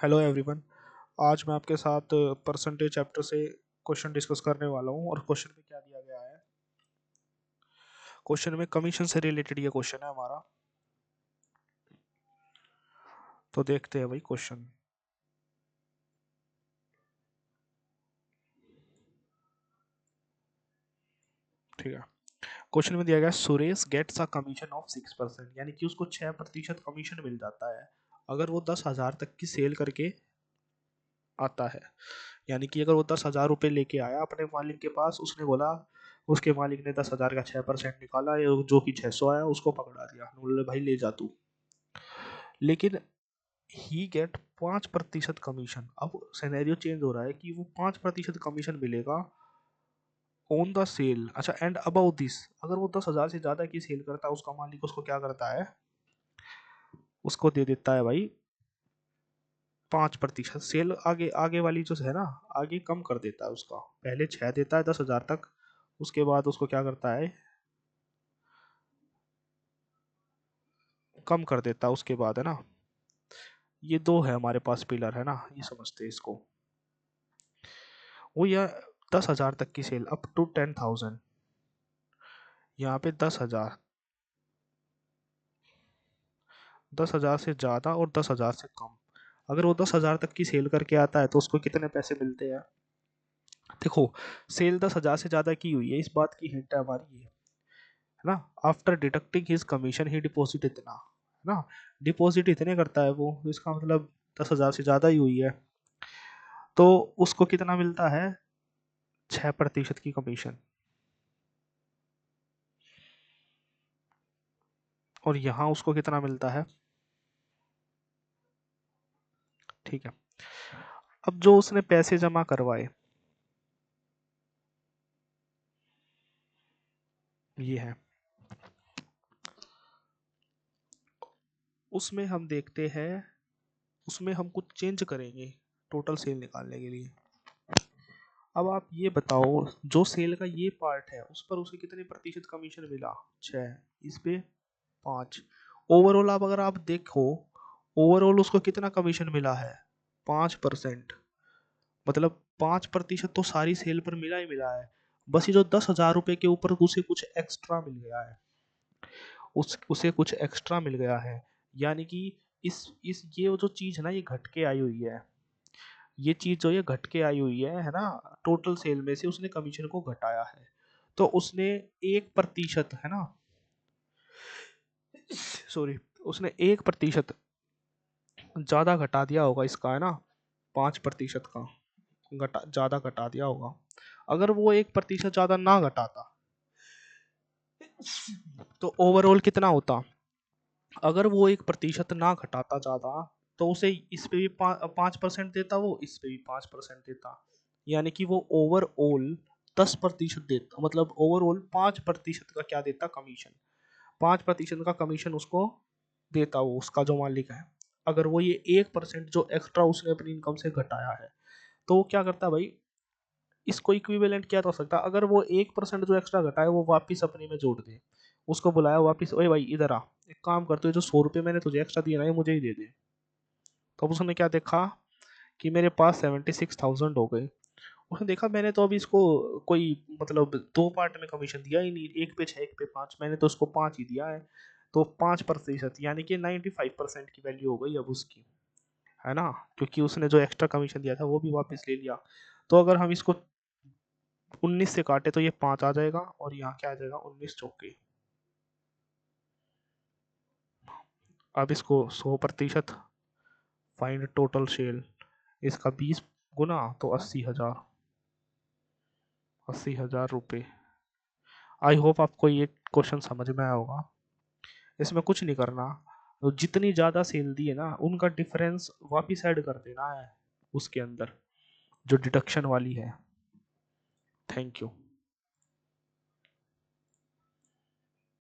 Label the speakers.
Speaker 1: Hello everyone. आज मैं आपके साथ परसेंटेज चैप्टर से क्वेश्चन डिस्कस करने वाला हूँ। और क्वेश्चन में क्या दिया गया है, क्वेश्चन में कमीशन से रिलेटेड ये क्वेश्चन है हमारा। तो देखते हैं भाई क्वेश्चन। ठीक है, क्वेश्चन में दिया गया Suresh gets a commission of 6%, यानी कि उसको 6% कमीशन मिल जाता है अगर वो 10,000 तक की सेल करके आता है। यानी कि अगर वो 10,000 रुपये लेके आया अपने मालिक के पास, उसने बोला, उसके मालिक ने 10,000 का 6% निकाला, ये जो कि 600 आया उसको पकड़ा दिया, बोले भाई ले जा तू। लेकिन ही गेट 5% कमीशन। अब सिनेरियो चेंज हो रहा है कि वो 5% कमीशन मिलेगा ऑन द सेल। अच्छा, एंड अबाउट दिस, अगर वो 10,000 से ज्यादा की सेल करता है, उसका मालिक उसको क्या करता है, उसको दे देता है भाई 5%। सेल आगे आगे वाली जो है ना, आगे कम कर देता है उसका। पहले 6 देता है 10,000 तक, उसके बाद उसको क्या करता है, कम कर देता है उसके बाद, है ना। ये दो है हमारे पास पिलर, है ना, ये समझते हैं इसको। वो यह 10,000 तक की सेल अप टू 10,000, यहाँ पे 10,000, 10,000 से ज़्यादा और 10,000 से कम। अगर वो 10,000 तक की सेल करके आता है तो उसको कितने पैसे मिलते हैं। देखो, सेल 10,000 से ज़्यादा की हुई है, इस बात की हिंट है हमारी ये, है ना। आफ्टर डिडक्टिंग हिज कमीशन ही डिपॉजिट इतना, है ना, डिपॉजिट इतने करता है वो, तो इसका मतलब 10,000 से ज़्यादा ही हुई है, तो उसको कितना मिलता है, 6% की कमीशन। और यहाँ उसको कितना मिलता है, ठीक है। अब जो उसने पैसे जमा करवाए, ये है, उसमें हम देखते हैं, उसमें हम कुछ चेंज करेंगे टोटल सेल निकालने के लिए। अब आप ये बताओ, जो सेल का ये पार्ट है उस पर उसे कितने प्रतिशत कमीशन मिला, 6, इस पे 5। ओवरऑल अब अगर आप देखो, ओवरऑल उसको कितना कमीशन मिला है, 5%। मतलब 5% तो सारी सेल पर मिला ही मिला है। बस ये जो 10,000 रुपये के ऊपर उसे कुछ एक्स्ट्रा मिल गया है, उसे कुछ एक्स्ट्रा मिल गया है। यानी कि इस ये जो चीज है ना, ये घट के आई हुई है, ये चीज जो ये घट के आई हुई है ना, टोटल सेल में से उसने कमीशन को घटाया है। तो उसने 1%, है ना, सॉरी, उसने 1% ज्यादा घटा दिया होगा इसका, है ना, 5% का घटा ज्यादा घटा दिया होगा। अगर वो 1% ज्यादा ना घटाता तो ओवरऑल कितना होता। अगर वो 1% ना घटाता ज्यादा, तो उसे इस पे भी 5% देता, वो इस पे भी 5% देता। यानी कि वो ओवरऑल 10% देता, मतलब ओवरऑल 5% का क्या देता, कमीशन। 5% का कमीशन उसको देता वो, उसका जो मालिक है। अगर वो ये 1% जो एक्स्ट्रा उसने अपनी इनकम से घटाया है, तो वो क्या करता भाई, इसको इक्विवेलेंट क्या हो सकता, अगर वो 1% जो एक्स्ट्रा घटाया वो वापिस अपने में जोड़ दे, उसको बुलाया वापिस, ओए भाई इधर आ, एक काम करते हो, जो 100 रुपये मैंने तुझे एक्स्ट्रा दिया ना, ये मुझे ही दे दे। तो अब उसने क्या देखा कि मेरे पास 76,000 हो गए। उसने देखा मैंने तो अभी इसको कोई मतलब दो पार्ट में कमीशन दिया ही नहीं, एक पे 6 एक पे 5, मैंने तो उसको 5 ही दिया है। तो 5%, यानी कि 95% की वैल्यू हो गई अब उसकी, है ना, क्योंकि उसने जो एक्स्ट्रा कमीशन दिया था वो भी वापस ले लिया। तो अगर हम इसको 19 से काटे तो ये 5 आ जाएगा, और यहाँ क्या आ जाएगा, 19 चौके। अब इसको 100%, फाइंड टोटल सेल, इसका 20 गुना तो 80,000, 80,000 रुपये। आई होप आपको ये क्वेश्चन समझ में आया होगा। इसमें कुछ नहीं करना, तो जितनी ज़्यादा सेल दी है ना, उनका डिफरेंस वापिस ऐड कर देना है उसके अंदर, जो डिडक्शन वाली है। Thank you.